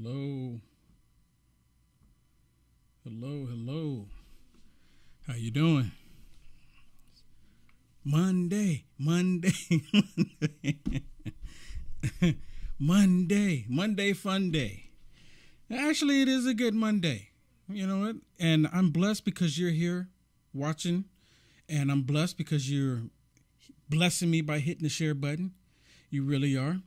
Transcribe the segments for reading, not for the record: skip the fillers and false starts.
Hello. Hello. How you doing? Monday. Monday fun day. Actually, it is a good Monday. You know what? And I'm blessed because you're here watching. And I'm blessed because you're blessing me by hitting the share button. You really are.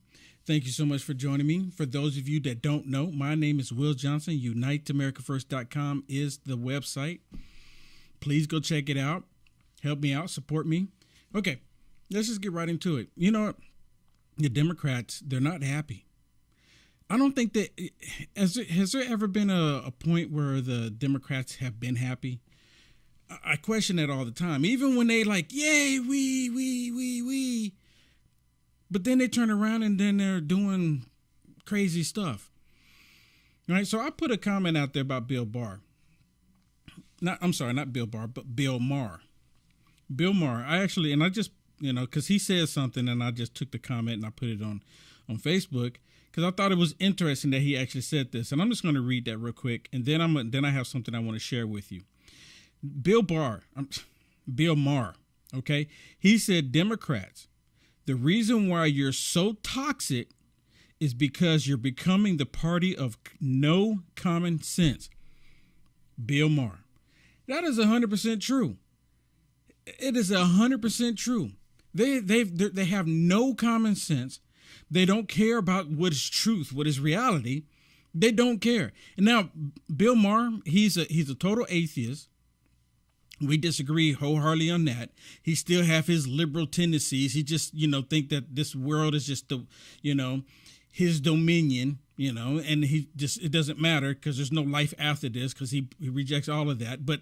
Thank you so much for joining me. For those of you that don't know, my name is Will Johnson. UniteAmericaFirst.com is the website. Please go check it out. Help me out. Support me. Okay, let's just get right into it. You know what? The Democrats, they're not happy. I don't think that, has there ever been a point where the Democrats have been happy? I question that all the time. Even when they like, yay, we. But then they turn around and then they're doing crazy stuff. All right, so I put a comment out there about Bill Barr. Not Bill Barr, but Bill Maher. Bill Maher, I just, because he said something and I just took the comment and I put it on Facebook because I thought it was interesting that he actually said this. And I'm just going to read that real quick. And then I have something I want to share with you. Bill Maher, okay? He said, Democrats, the reason why you're so toxic is because you're becoming the party of no common sense. Bill Maher. That is 100% true. It is 100% true. They have no common sense. They don't care about what is truth, what is reality. They don't care. And now, Bill Maher, he's a total atheist. We disagree wholeheartedly on that. He still have his liberal tendencies. He just, think that this world is just his dominion, and it doesn't matter because there's no life after this because he rejects all of that. But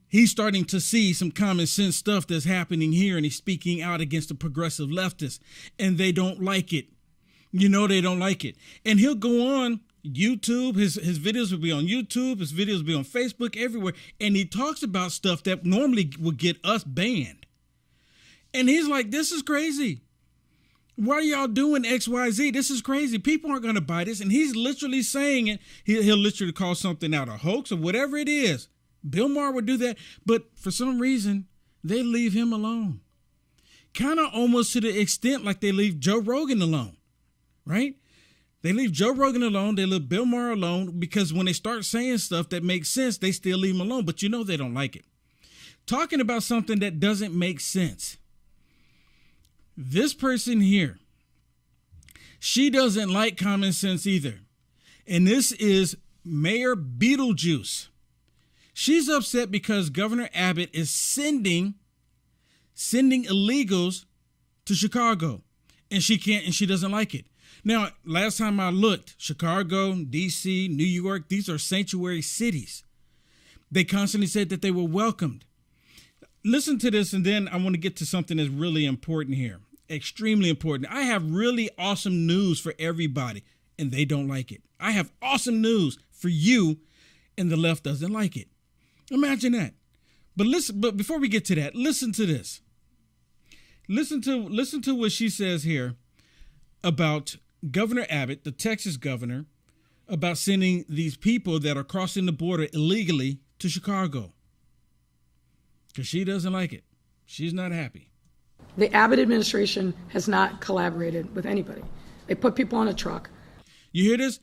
he's starting to see some common sense stuff that's happening here, and he's speaking out against the progressive leftists, and they don't like it. They don't like it. And he'll go on YouTube, his videos will be on YouTube, his videos will be on Facebook, everywhere. And he talks about stuff that normally would get us banned. And he's like, this is crazy. Why are y'all doing X, Y, Z? This is crazy. People aren't going to buy this. And he's literally saying it. He'll literally call something out a hoax or whatever it is. Bill Maher would do that. But for some reason, they leave him alone. Kind of almost to the extent like they leave Joe Rogan alone, right? They leave Joe Rogan alone. They leave Bill Maher alone because when they start saying stuff that makes sense, they still leave him alone. But they don't like it. Talking about something that doesn't make sense. This person here, she doesn't like common sense either. And this is Mayor Beetlejuice. She's upset because Governor Abbott is sending illegals to Chicago. And she doesn't like it. Now, last time I looked, Chicago, D.C., New York, these are sanctuary cities. They constantly said that they were welcomed. Listen to this, and then I want to get to something that's really important here. Extremely important. I have really awesome news for everybody, and they don't like it. I have awesome news for you, and the left doesn't like it. Imagine that. But before we get to that, listen to this. Listen to what she says here about Governor Abbott, the Texas governor, about sending these people that are crossing the border illegally to Chicago. Because she doesn't like it. She's not happy. The Abbott administration has not collaborated with anybody. They put people on a truck. You hear this?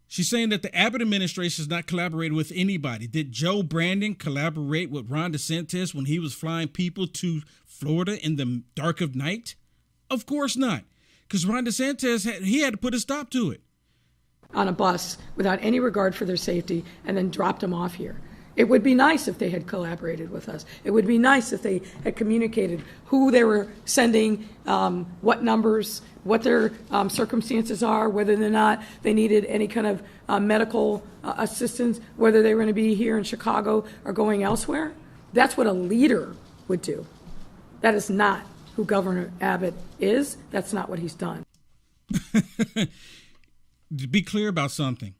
She's saying that the Abbott administration has not collaborated with anybody. Did Joe Brandon collaborate with Ron DeSantis when he was flying people to Florida in the dark of night? Of course not. Because Ron DeSantis, he had to put a stop to it. On a bus without any regard for their safety and then dropped them off here. It would be nice if they had collaborated with us. It would be nice if they had communicated who they were sending, what numbers, what their circumstances are, whether or not they needed any kind of medical assistance, whether they were going to be here in Chicago or going elsewhere. That's what a leader would do. That is not who Governor Abbott is. That's not what he's done. To be clear about something.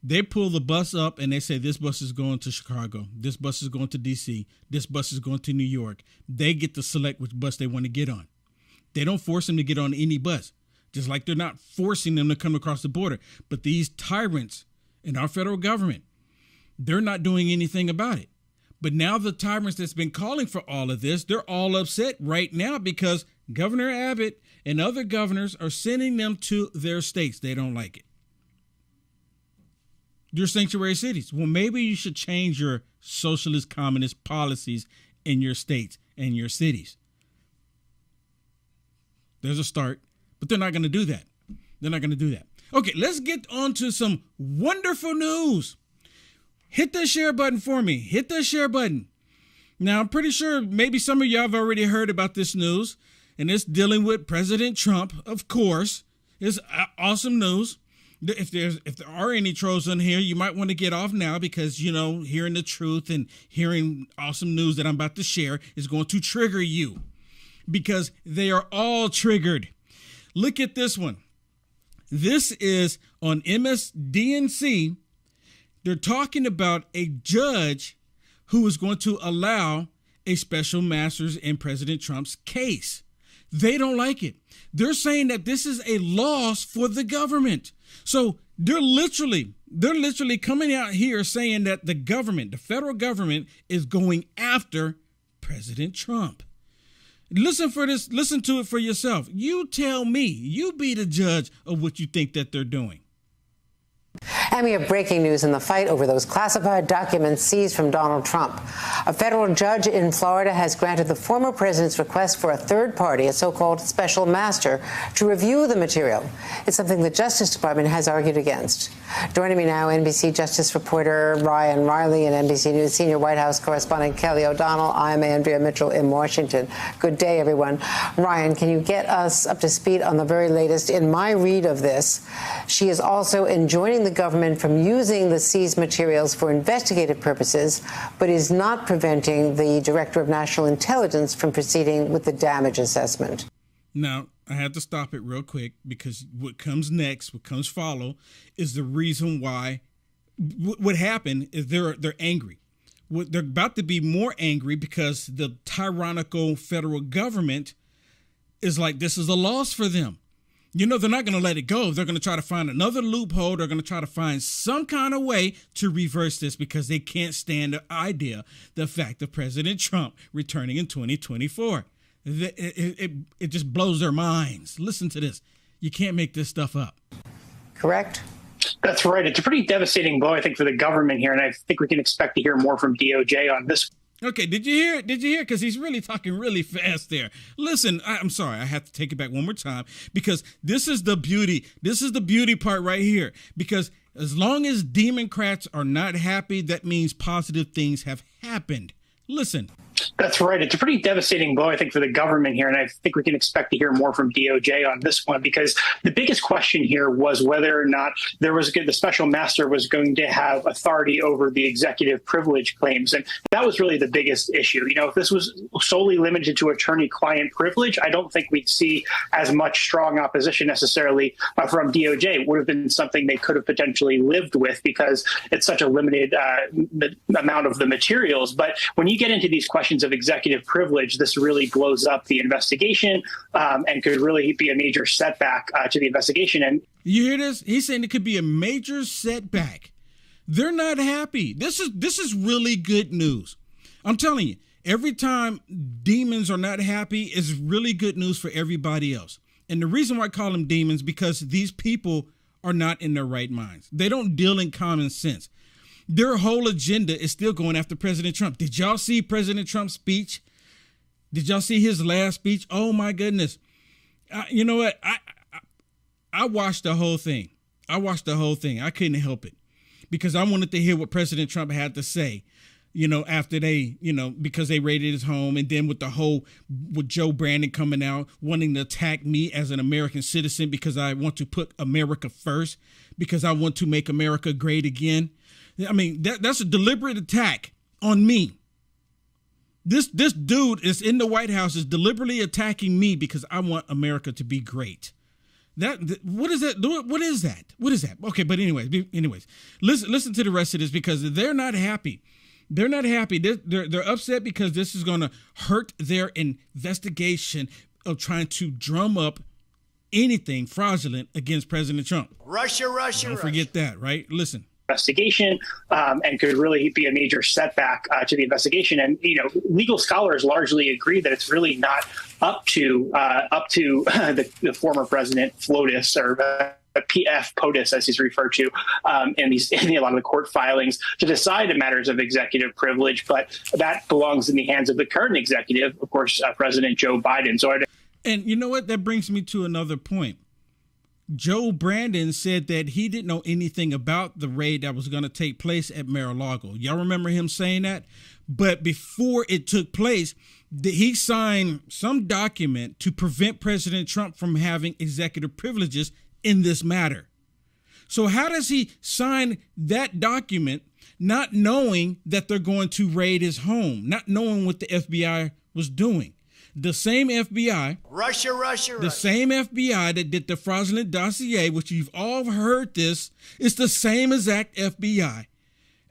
They pull the bus up and they say, this bus is going to Chicago. This bus is going to D.C. This bus is going to New York. They get to select which bus they want to get on. They don't force them to get on any bus. just like they're not forcing them to come across the border. But these tyrants in our federal government, they're not doing anything about it. But now the tyrants that's been calling for all of this, they're all upset right now because Governor Abbott and other governors are sending them to their states. They don't like it. Your sanctuary cities. Well, maybe you should change your socialist communist policies in your states and your cities. There's a start, but they're not going to do that. They're not going to do that. Okay, let's get on to some wonderful news. Hit the share button for me. Hit the share button. Now, I'm pretty sure maybe some of y'all have already heard about this news, and it's dealing with President Trump, of course. It's awesome news. If there are any trolls on here, you might want to get off now because, you know, hearing the truth and hearing awesome news that I'm about to share is going to trigger you because they are all triggered. Look at this one. This is on MSDNC. They're talking about a judge who is going to allow a special masters in President Trump's case. They don't like it. They're saying that this is a loss for the government. So they're literally coming out here saying that the government, the federal government, is going after President Trump. Listen to it for yourself. You tell me, you be the judge of what you think that they're doing. And we have breaking news in the fight over those classified documents seized from Donald Trump. A federal judge in Florida has granted the former president's request for a third party, a so-called special master, to review the material. It's something the Justice Department has argued against. Joining me now, NBC Justice reporter Ryan Riley and NBC News senior White House correspondent Kelly O'Donnell. I'm Andrea Mitchell in Washington. Good day, everyone. Ryan, can you get us up to speed on the very latest? In my read of this, she is also enjoining the government from using the seized materials for investigative purposes, but is not preventing the Director of National Intelligence from proceeding with the damage assessment. Now, I had to stop it real quick because what comes next, what comes follow, is the reason why what happened is they're angry. They're about to be more angry because the tyrannical federal government is like, this is a loss for them. You know, they're not going to let it go. They're going to try to find another loophole. They're going to try to find some kind of way to reverse this because they can't stand the fact of President Trump returning in 2024. It just blows their minds. Listen to this. You can't make this stuff up. Correct? That's right. It's a pretty devastating blow, I think, for the government here. And I think we can expect to hear more from DOJ on this. Okay, did you hear? Did you hear? Because he's really talking really fast there. Listen, I'm sorry. I have to take it back one more time because this is the beauty. This is the beauty part right here. Because as long as Democrats are not happy, that means positive things have happened. Listen. That's right. It's a pretty devastating blow, I think, for the government here. And I think we can expect to hear more from DOJ on this one, because the biggest question here was whether or not the special master was going to have authority over the executive privilege claims. And that was really the biggest issue. You know, if this was solely limited to attorney-client privilege, I don't think we'd see as much strong opposition necessarily from DOJ. It would have been something they could have potentially lived with because it's such a limited amount of the materials. But when you get into these questions of executive privilege, this really blows up the investigation and could really be a major setback to the investigation. And you hear this? He's saying it could be a major setback. They're not happy. This is really good news. I'm telling you, every time demons are not happy is really good news for everybody else. And the reason why I call them demons, because these people are not in their right minds. They don't deal in common sense. Their whole agenda is still going after President Trump. Did y'all see President Trump's speech? Did y'all see his last speech? Oh, my goodness. You know what? I watched the whole thing. I couldn't help it because I wanted to hear what President Trump had to say, you know, after because they raided his home. And then with Joe Brandon coming out, wanting to attack me as an American citizen because I want to put America first, because I want to make America great again. I mean, that's a deliberate attack on me. This dude is in the White House is deliberately attacking me because I want America to be great. What is that? What is that? Okay, but anyways, listen to the rest of this because they're not happy. They're not happy. They're upset because this is going to hurt their investigation of trying to drum up anything fraudulent against President Trump. Russia. Don't forget that, right? Listen. Investigation and could really be a major setback to the investigation. And legal scholars largely agree that it's really not up to the former president FLOTUS or PF POTUS, as he's referred to in a lot of the court filings, to decide the matters of executive privilege. But that belongs in the hands of the current executive, of course, President Joe Biden. And you know what? That brings me to another point. Joe Brandon said that he didn't know anything about the raid that was going to take place at Mar-a-Lago. Y'all remember him saying that? But before it took place, he signed some document to prevent President Trump from having executive privileges in this matter. So how does he sign that document not knowing that they're going to raid his home, not knowing what the FBI was doing? The same FBI, the same FBI that did the fraudulent dossier, which you've all heard this, it's the same exact FBI.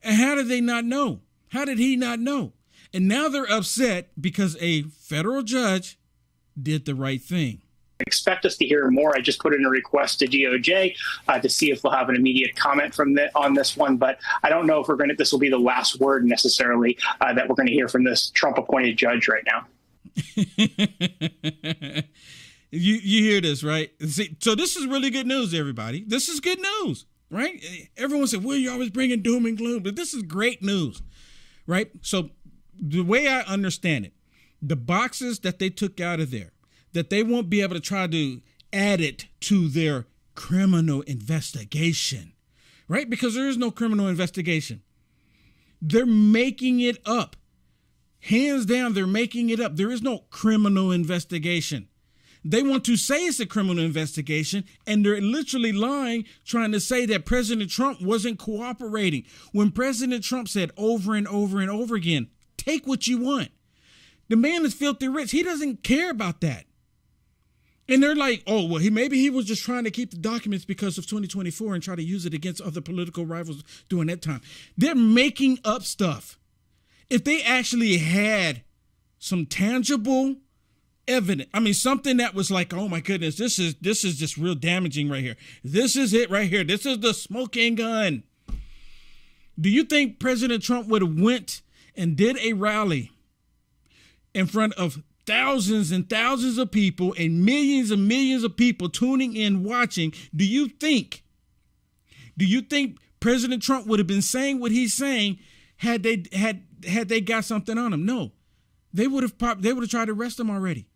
And how did they not know? How did he not know? And now they're upset because a federal judge did the right thing. Expect us to hear more. I just put in a request to DOJ to see if we'll have an immediate comment on this one. But I don't know if this will be the last word necessarily that we're going to hear from this Trump-appointed judge right now. You hear this, right? See, so this is really good news, everybody. This is good news, right? Everyone said, well, you're always bringing doom and gloom, but this is great news, right? So the way I understand it, the boxes that they took out of there, that they won't be able to try to add it to their criminal investigation, right? Because there is no criminal investigation. They're making it up. Hands down, they're making it up. There is no criminal investigation. They want to say it's a criminal investigation, and they're literally lying, trying to say that President Trump wasn't cooperating. When President Trump said over and over and over again, take what you want. The man is filthy rich. He doesn't care about that. And they're like, oh, well, maybe he was just trying to keep the documents because of 2024 and try to use it against other political rivals during that time. They're making up stuff. If they actually had some tangible evidence, I mean, something that was like, oh my goodness, this is just real damaging right here. This is it right here. This is the smoking gun. Do you think President Trump would have went and did a rally in front of thousands and thousands of people and millions of people tuning in, watching? Do you think President Trump would have been saying what he's saying had they got something on him? No, they would have tried to arrest him already.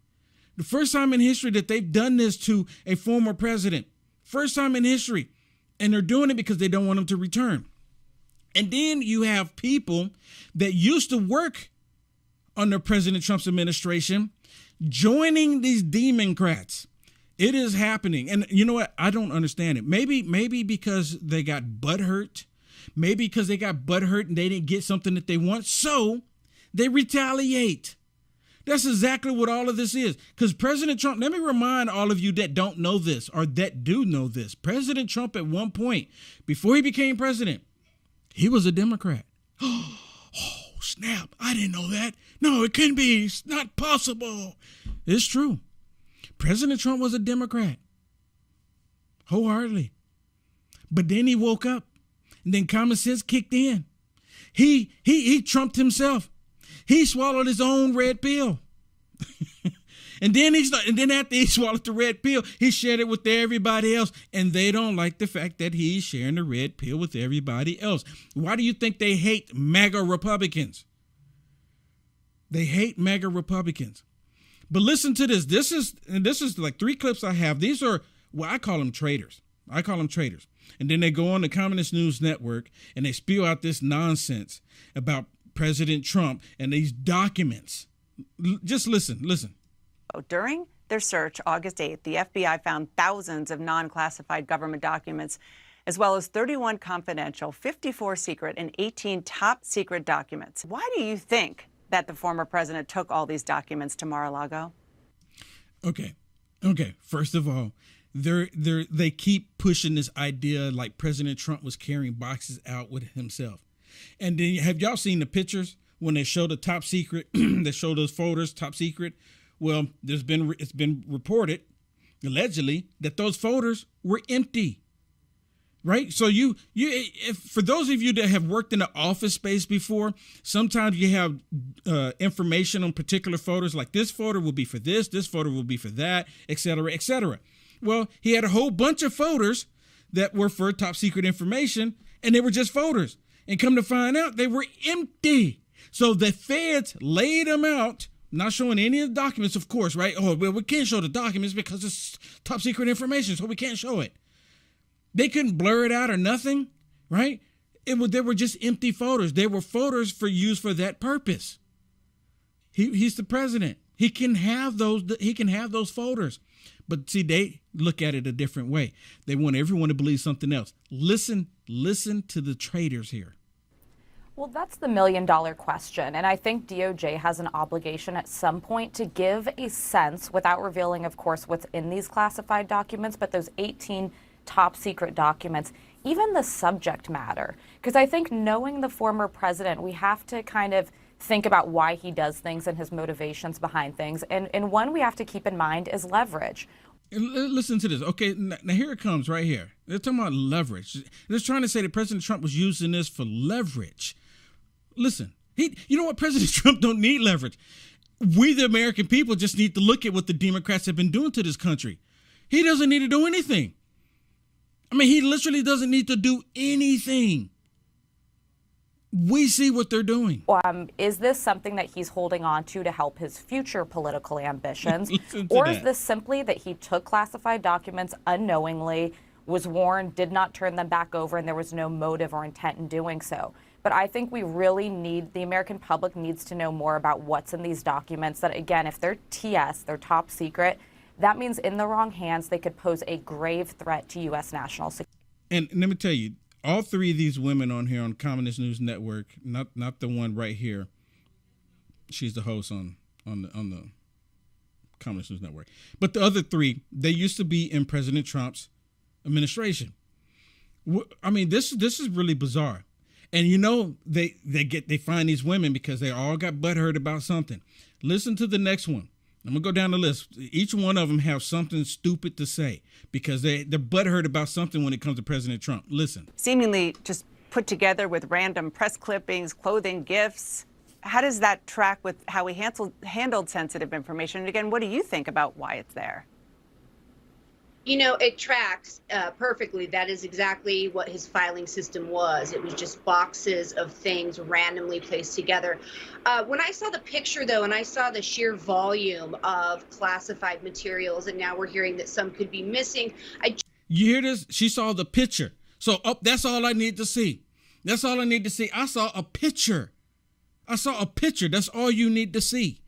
The first time in history that they've done this to a former president, first time in history, and they're doing it because they don't want him to return. And then you have people that used to work under President Trump's administration joining these Democrats. It is happening. And you know what? I don't understand it. Maybe because they got butthurt. Maybe because they got butthurt and they didn't get something that they want. So they retaliate. That's exactly what all of this is. Because President Trump, let me remind all of you that don't know this or that do know this. President Trump at one point, before he became president, he was a Democrat. Oh, snap. I didn't know that. No, it couldn't be. It's not possible. It's true. President Trump was a Democrat. Wholeheartedly. But then he woke up. And then common sense kicked in. He trumped himself. He swallowed his own red pill. and then after he swallowed the red pill, he shared it with everybody else. And they don't like the fact that he's sharing the red pill with everybody else. Why do you think they hate MAGA Republicans? They hate MAGA Republicans. But listen to this. This is like 3 clips I have. These are, well, I call them traitors. And then they go on the Communist News Network and they spew out this nonsense about President Trump and these documents. Just listen. During their search August 8th, the FBI found thousands of non-classified government documents, as well as 31 confidential, 54 secret, and 18 top secret documents. Why do you think that the former president took all these documents to Mar-a-Lago? Okay. First of all, they keep pushing this idea like President Trump was carrying boxes out with himself. And then have y'all seen the pictures when they show the top secret? They show those folders, top secret. Well, it's been reported allegedly, that those folders were empty. Right? So if for those of you that have worked in the office space before, sometimes you have information on particular folders, like this folder will be for this folder will be for that, et cetera, et cetera. Well, he had a whole bunch of folders that were for top secret information, and they were just folders. And come to find out, they were empty. So the feds laid them out, not showing any of the documents, of course, right? Oh, well, we can't show the documents because it's top secret information, so we can't show it. They couldn't blur it out or nothing, right? They were just empty folders. They were folders for use for that purpose. He's the president. He can have those. He can have those folders. But see, they look at it a different way. They want everyone to believe something else. Listen to the traitors here. Well, that's the million-dollar question, and I think DOJ has an obligation at some point to give a sense, without revealing, of course, what's in these classified documents, but those 18 top secret documents, even the subject matter. Because I think knowing the former president, we have to kind of think about why he does things and his motivations behind things. And one we have to keep in mind is leverage. Listen to this. Okay, now here it comes right here. They're talking about leverage. They're trying to say that President Trump was using this for leverage. Listen, you know what? President Trump don't need leverage. We, the American people, just need to look at what the Democrats have been doing to this country. He doesn't need to do anything. I mean, he literally doesn't need to do anything. We see what they're doing. Is this something that he's holding on to help his future political ambitions? Or is this simply that he took classified documents unknowingly, was warned, did not turn them back over, and there was no motive or intent in doing so? But I think we really the American public needs to know more about what's in these documents that, again, if they're TS, they're top secret, that means in the wrong hands, they could pose a grave threat to U.S. national security. And let me tell you, all three of these women on here on Communist News Network, not the one right here. She's the host on the Communist News Network. But the other three, they used to be in President Trump's administration. I mean, this is really bizarre. And you know, they find these women because they all got butthurt about something. Listen to the next one. I'm going to go down the list. Each one of them have something stupid to say because they're butthurt about something when it comes to President Trump. Listen. Seemingly just put together with random press clippings, clothing, gifts. How does that track with how he handled sensitive information? And again, what do you think about why it's there? You know, it tracks perfectly. That is exactly what his filing system was. It was just boxes of things randomly placed together. When I saw the picture, though, and I saw the sheer volume of classified materials, and now we're hearing that some could be missing. You hear this? She saw the picture. So that's all I need to see. That's all I need to see. I saw a picture. That's all you need to see.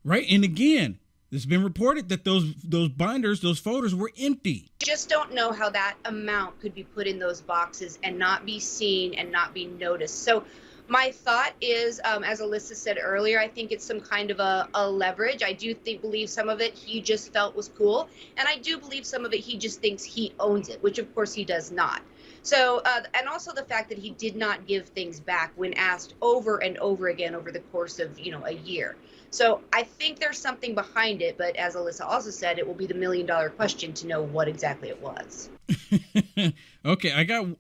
Right? And again, it's been reported that those binders, those folders were empty. Just don't know how that amount could be put in those boxes and not be seen and not be noticed. So my thought is, as Alyssa said earlier, I think it's some kind of a leverage. I do believe some of it he just felt was cool. And I do believe some of it he just thinks he owns it, which of course he does not. So, and also the fact that he did not give things back when asked over and over again over the course of, a year. So I think there's something behind it, but as Alyssa also said, it will be the million-dollar question to know what exactly it was. Okay,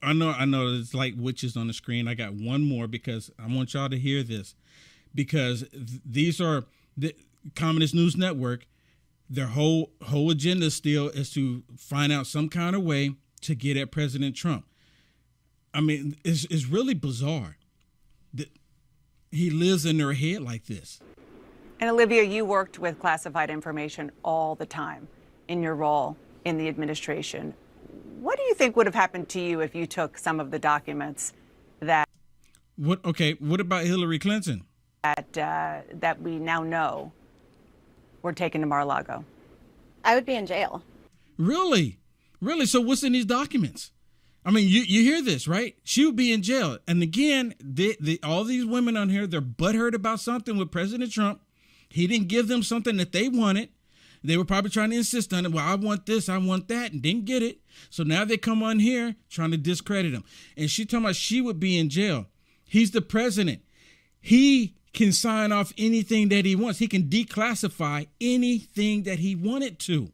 I know it's like witches on the screen. I got one more because I want y'all to hear this, because these are the Communist News Network. Their whole agenda still is to find out some kind of way to get at President Trump. I mean, it's really bizarre that he lives in their head like this. And Olivia, you worked with classified information all the time in your role in the administration. What do you think would have happened to you if you took some of the documents that... What about Hillary Clinton? That we now know were taken to Mar-a-Lago? I would be in jail. Really? So what's in these documents? I mean, you hear this, right? She would be in jail. And again, all these women on here, they're butthurt about something with President Trump. He didn't give them something that they wanted. They were probably trying to insist on it. Well, I want this, I want that, and didn't get it. So now they come on here trying to discredit him. And she talking about she would be in jail. He's the president. He can sign off anything that he wants. He can declassify anything that he wanted to.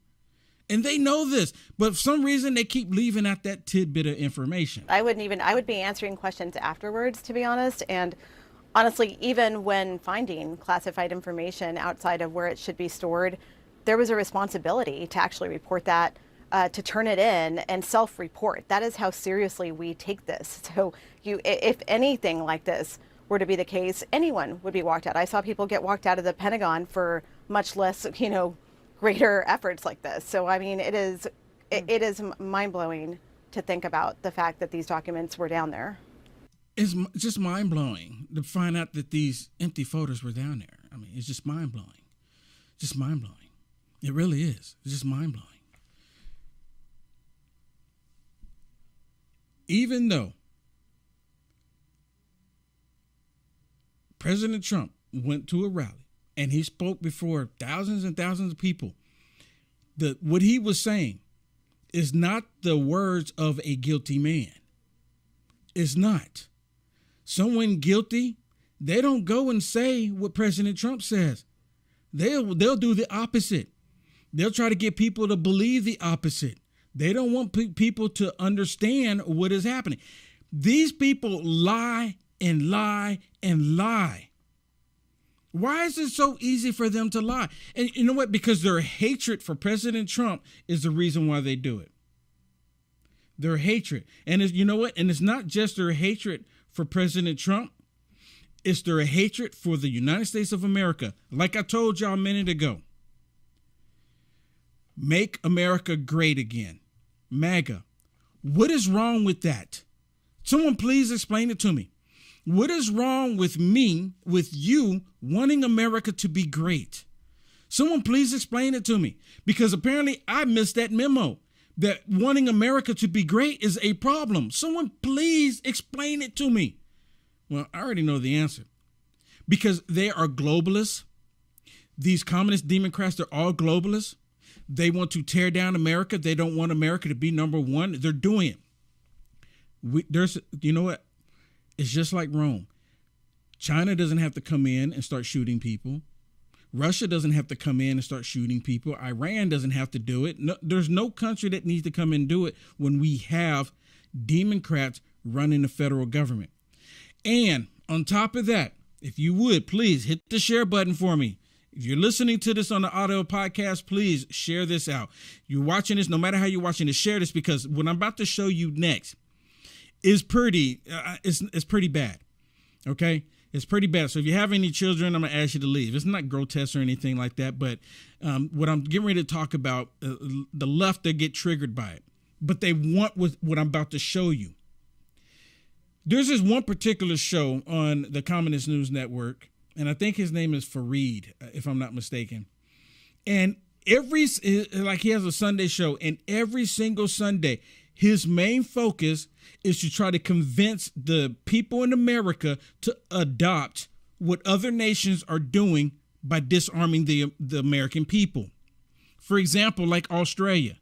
And they know this, but for some reason they keep leaving out that tidbit of information. I would be answering questions afterwards, to be honest. And honestly, even when finding classified information outside of where it should be stored, there was a responsibility to actually report that, to turn it in and self-report. That is how seriously we take this. So if anything like this were to be the case, anyone would be walked out. I saw people get walked out of the Pentagon for much less, greater efforts like this. So, I mean, it is mind-blowing to think about the fact that these documents were down there. It's just mind-blowing to find out that these empty photos were down there. I mean, it's just mind-blowing. Just mind-blowing. It really is. It's just mind-blowing. Even though President Trump went to a rally and he spoke before thousands and thousands of people, what he was saying is not the words of a guilty man. It's not. Someone guilty, they don't go and say what President Trump says. They'll do the opposite. They'll try to get people to believe the opposite. They don't want people to understand what is happening. These people lie and lie and lie. Why is it so easy for them to lie? And you know what? Because their hatred for President Trump is the reason why they do it. Their hatred. And you know what? And it's not just their hatred for President Trump. It's their hatred for the United States of America. Like I told y'all a minute ago. Make America great again. MAGA. What is wrong with that? Someone please explain it to me. What is wrong with me, with you, wanting America to be great? Someone please explain it to me. Because apparently I missed that memo that wanting America to be great is a problem. Someone please explain it to me. Well, I already know the answer. Because they are globalists. These communist Democrats, they're all globalists. They want to tear down America. They don't want America to be number one. They're doing it. You know what? It's just like Rome. China doesn't have to come in and start shooting people. Russia doesn't have to come in and start shooting people. Iran doesn't have to do it. No, there's no country that needs to come and do it when we have Democrats running the federal government. And on top of that, if you would, please hit the share button for me. If you're listening to this on the audio podcast, please share this out. You're watching this, no matter how you're watching this, share this, because what I'm about to show you next is pretty bad. Okay? It's pretty bad. So if you have any children, I'm going to ask you to leave. It's not grotesque or anything like that, but what I'm getting ready to talk about, the left, they get triggered by it. But they want what I'm about to show you. There's this one particular show on the Communist News Network, and I think his name is Fareed, if I'm not mistaken. And he has a Sunday show, and every single Sunday, his main focus is to try to convince the people in America to adopt what other nations are doing by disarming the American people. For example, like Australia.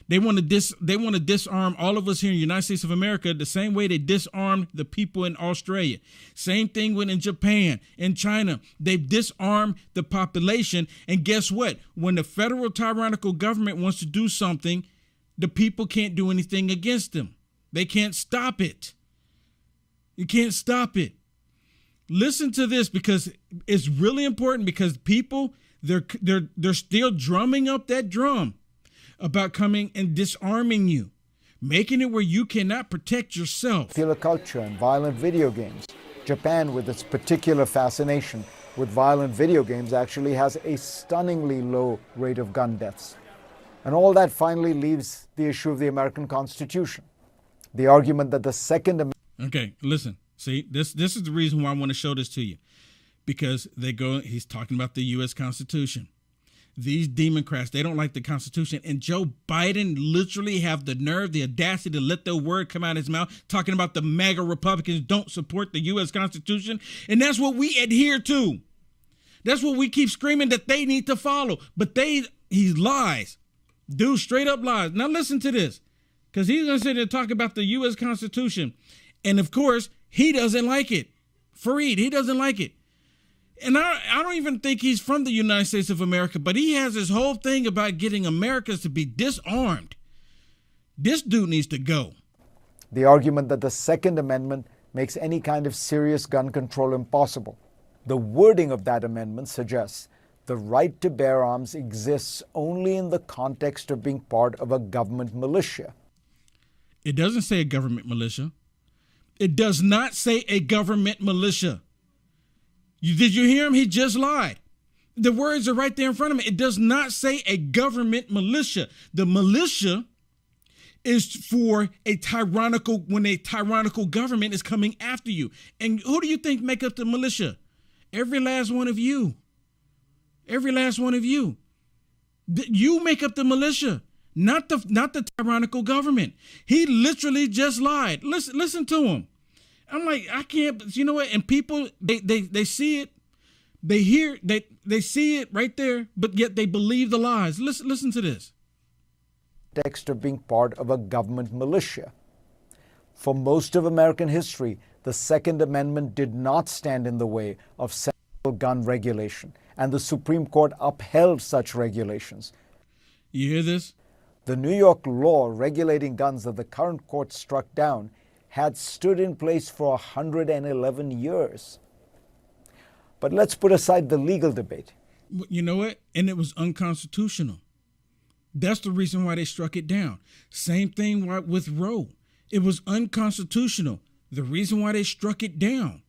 They want to disarm all of us here in the United States of America the same way they disarmed the people in Australia. Same thing in Japan and China. They've disarmed the population. And guess what? When the federal tyrannical government wants to do something, the people can't do anything against them. They can't stop it. You can't stop it. Listen to this, because it's really important, because people, they're still drumming up that drum about coming and disarming you, making it where you cannot protect yourself. Popular culture and violent video games. Japan, with its particular fascination with violent video games, actually has a stunningly low rate of gun deaths. And all that finally leaves the issue of the American Constitution. The argument that the Second Amendment... Okay, listen. See, this is the reason why I want to show this to you. Because he's talking about the U.S. Constitution. These Democrats, they don't like the Constitution. And Joe Biden literally have the nerve, the audacity to let the word come out of his mouth, talking about the MAGA Republicans don't support the U.S. Constitution. And that's what we adhere to. That's what we keep screaming that they need to follow. But he lies. Dude, straight up lies. Now listen to this, because he's going to sit there and talk about the U.S. Constitution. And of course, he doesn't like it. Fareed, he doesn't like it. And I don't even think he's from the United States of America, but he has this whole thing about getting Americans to be disarmed. This dude needs to go. The argument that the Second Amendment makes any kind of serious gun control impossible. The wording of that amendment suggests the right to bear arms exists only in the context of being part of a government militia. It doesn't say a government militia. It does not say a government militia. Did you hear him? He just lied. The words are right there in front of me. It does not say a government militia. The militia is for when a tyrannical government is coming after you. And who do you think make up the militia? Every last one of you. Every last one of you. You make up the militia, not the tyrannical government. He literally just lied. Listen to him. I'm like, I can't, you know what? And people, they see it, they hear, they see it right there, but yet they believe the lies. Listen to this. Context of being part of a government militia. For most of American history, the Second Amendment did not stand in the way of central gun regulation, and the Supreme Court upheld such regulations. You hear this? The New York law regulating guns that the current court struck down had stood in place for 111 years. But let's put aside the legal debate. You know what? And it was unconstitutional. That's the reason why they struck it down. Same thing with Roe. It was unconstitutional. The reason why they struck it down.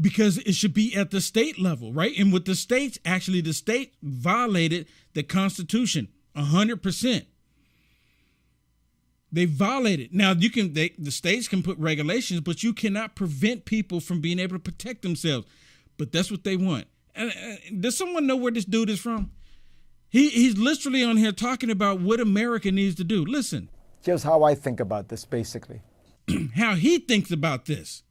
Because it should be at the state level, right? And with the states, actually the state violated the Constitution 100%. They violated. Now the states can put regulations, but you cannot prevent people from being able to protect themselves. But that's what they want. And does someone know where this dude is from? He's literally on here talking about what America needs to do. Listen. Here's how I think about this, basically. How he thinks about this,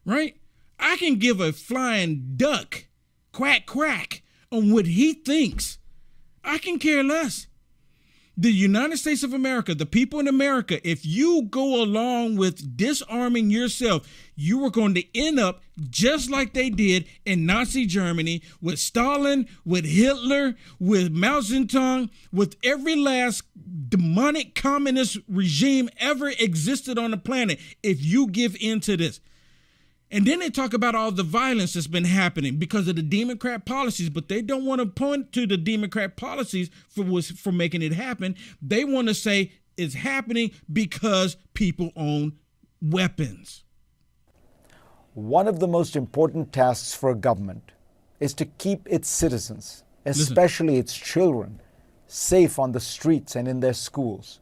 right? I can give a flying duck, quack, quack, on what he thinks. I can care less. The United States of America, the people in America, if you go along with disarming yourself, you are going to end up just like they did in Nazi Germany, with Stalin, with Hitler, with Mao Zedong, with every last demonic communist regime ever existed on the planet, if you give in to this. And then they talk about all the violence that's been happening because of the Democrat policies, but they don't want to point to the Democrat policies for making it happen. They want to say it's happening because people own weapons. One of the most important tasks for a government is to keep its citizens, especially its children, safe on the streets and in their schools.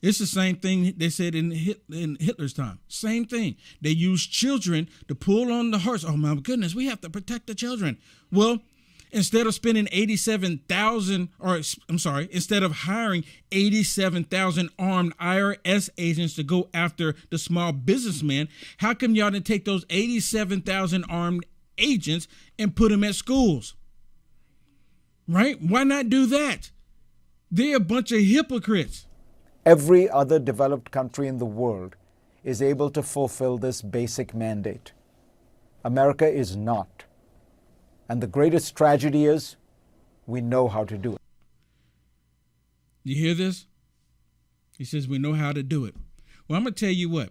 It's the same thing they said in Hitler's time. Same thing. They used children to pull on the hearts. Oh, my goodness, we have to protect the children. Well, instead of spending instead of hiring 87,000 armed IRS agents to go after the small businessman, how come y'all didn't take those 87,000 armed agents and put them at schools? Right? Why not do that? They're a bunch of hypocrites. Every other developed country in the world is able to fulfill this basic mandate. America is not. And the greatest tragedy is we know how to do it. You hear this? He says we know how to do it. Well, I'm going to tell you what.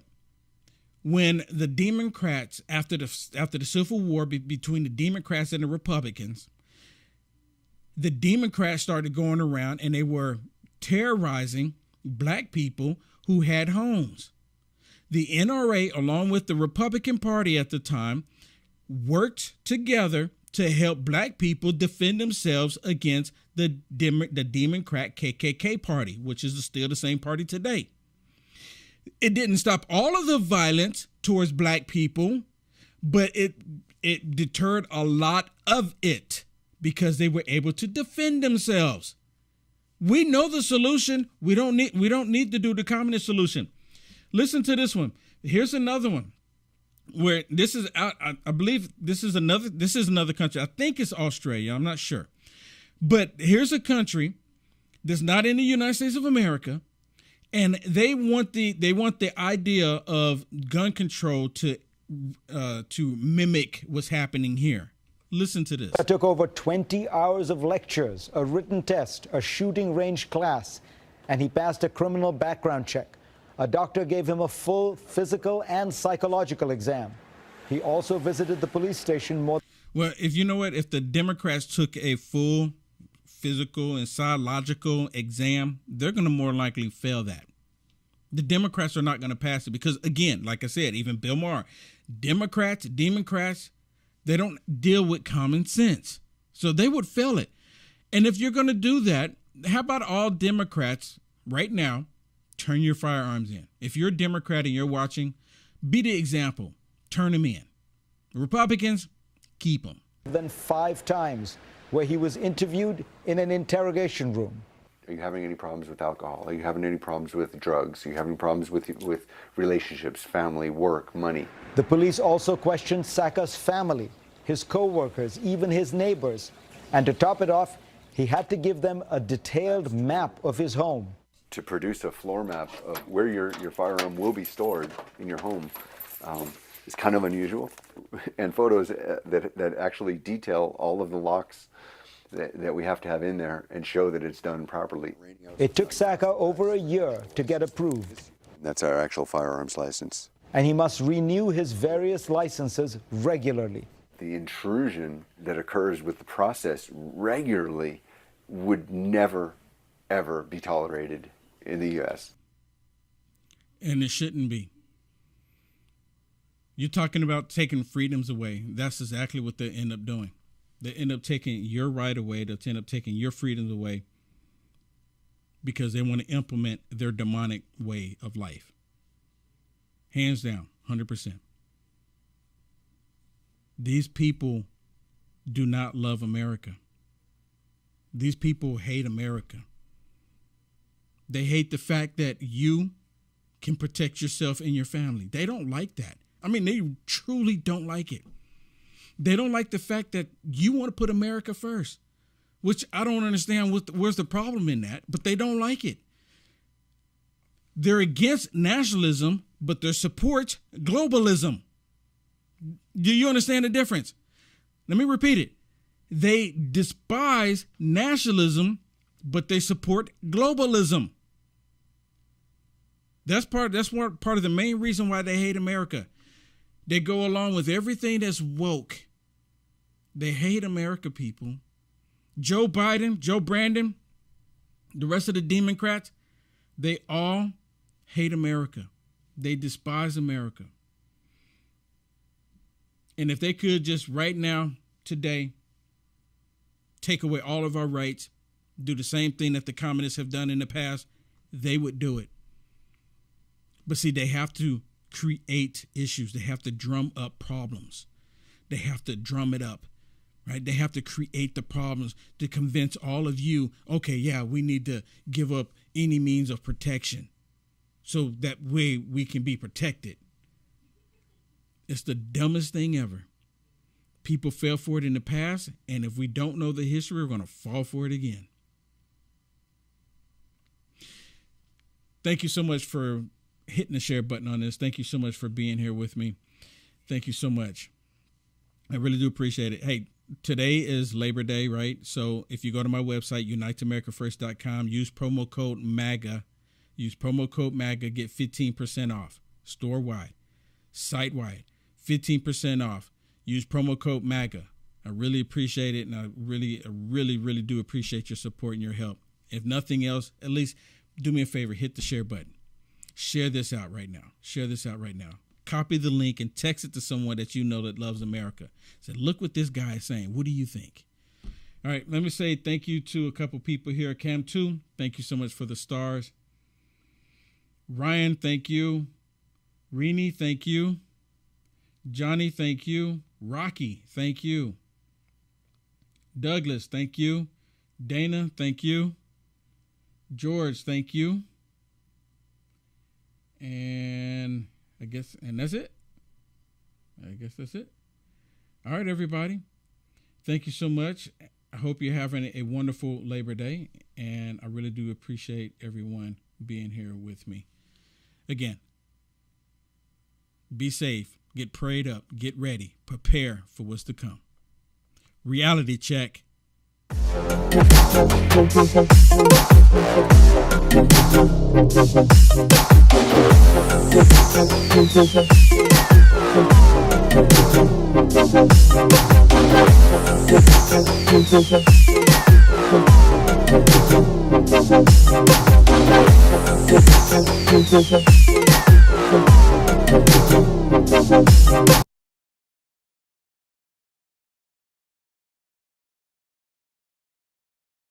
When the Democrats, after the Civil War between the Democrats and the Republicans, the Democrats started going around and they were terrorizing Black people who had homes. The NRA, along with the Republican Party at the time, worked together to help Black people defend themselves against the Democrat KKK party, which is still the same party today. It didn't stop all of the violence towards Black people, but it deterred a lot of it because they were able to defend themselves. We know the solution. We don't need to do the communist solution. Listen to this one. Here's another one where this is I believe this is another country. I think it's Australia. I'm not sure. But here's a country that's not in the United States of America, and they want the idea of gun control to mimic what's happening here. Listen to this. It took over 20 hours of lectures, a written test, a shooting range class, and he passed a criminal background check. A doctor gave him a full physical and psychological exam. He also visited the police station more. Well, if you know what, if the Democrats took a full physical and psychological exam, they're going to more likely fail that. The Democrats are not going to pass it because, again, like I said, even Bill Maher, Democrats, they don't deal with common sense. So they would fail it. And if you're going to do that, how about all Democrats right now turn your firearms in? If you're a Democrat and you're watching, be the example. Turn them in. Republicans, keep them. Than 5 times, where he was interviewed in an interrogation room. Are you having any problems with alcohol? Are you having any problems with drugs? Are you having problems with relationships, family, work, money? The police also questioned Saka's family, his co-workers, even his neighbors. And to top it off, he had to give them a detailed map of his home. To produce a floor map of where your firearm will be stored in your home is kind of unusual. And photos that actually detail all of the locks that we have to have in there and show that it's done properly. It took Saka over a year to get approved. That's our actual firearms license. And he must renew his various licenses regularly. The intrusion that occurs with the process regularly would never, ever be tolerated in the U.S. And it shouldn't be. You're talking about taking freedoms away. That's exactly what they end up doing. They end up taking your right away. They'll end up taking your freedoms away because they want to implement their demonic way of life. Hands down, 100%. These people do not love America. These people hate America. They hate the fact that you can protect yourself and your family. They don't like that. I mean, they truly don't like it. They don't like the fact that you want to put America first, which I don't understand where's the problem in that, but they don't like it. They're against nationalism, but they support globalism. Do you understand the difference? Let me repeat it. They despise nationalism, but they support globalism. That's part of the main reason why they hate America. They go along with everything that's woke. They hate America, people. Joe Biden, Joe Brandon, the rest of the Democrats, they all hate America. They despise America. And if they could just right now, today, take away all of our rights, do the same thing that the communists have done in the past, they would do it. But see, they have to create issues. They have to drum up problems. They have to drum it up, right? They have to create the problems to convince all of you, okay, yeah, we need to give up any means of protection so that way we can be protected. It's the dumbest thing ever. People fell for it in the past, and if we don't know the history, we're going to fall for it again. Thank you so much for hitting the share button on this. Thank you so much for being here with me. Thank you so much. I really do appreciate it. Hey, today is Labor Day, right? So if you go to my website, uniteamericafirst.com, use promo code MAGA. Use promo code MAGA, get 15% off. Store-wide, site-wide, 15% off. Use promo code MAGA. I really appreciate it, and I really do appreciate your support and your help. If nothing else, at least do me a favor, hit the share button. Share this out right now. Share this out right now. Copy the link and text it to someone that you know that loves America. Say, look what this guy is saying. What do you think? All right, let me say thank you to a couple people here. Cam2, thank you so much for the stars. Ryan, thank you. Rini, thank you. Johnny, thank you. Rocky, thank you. Douglas, thank you. Dana, thank you. George, thank you. And that's it. I guess that's it. All right, everybody. Thank you so much. I hope you're having a wonderful Labor Day, and I really do appreciate everyone being here with me. Again, be safe, get prayed up, get ready, prepare for what's to come. Reality check.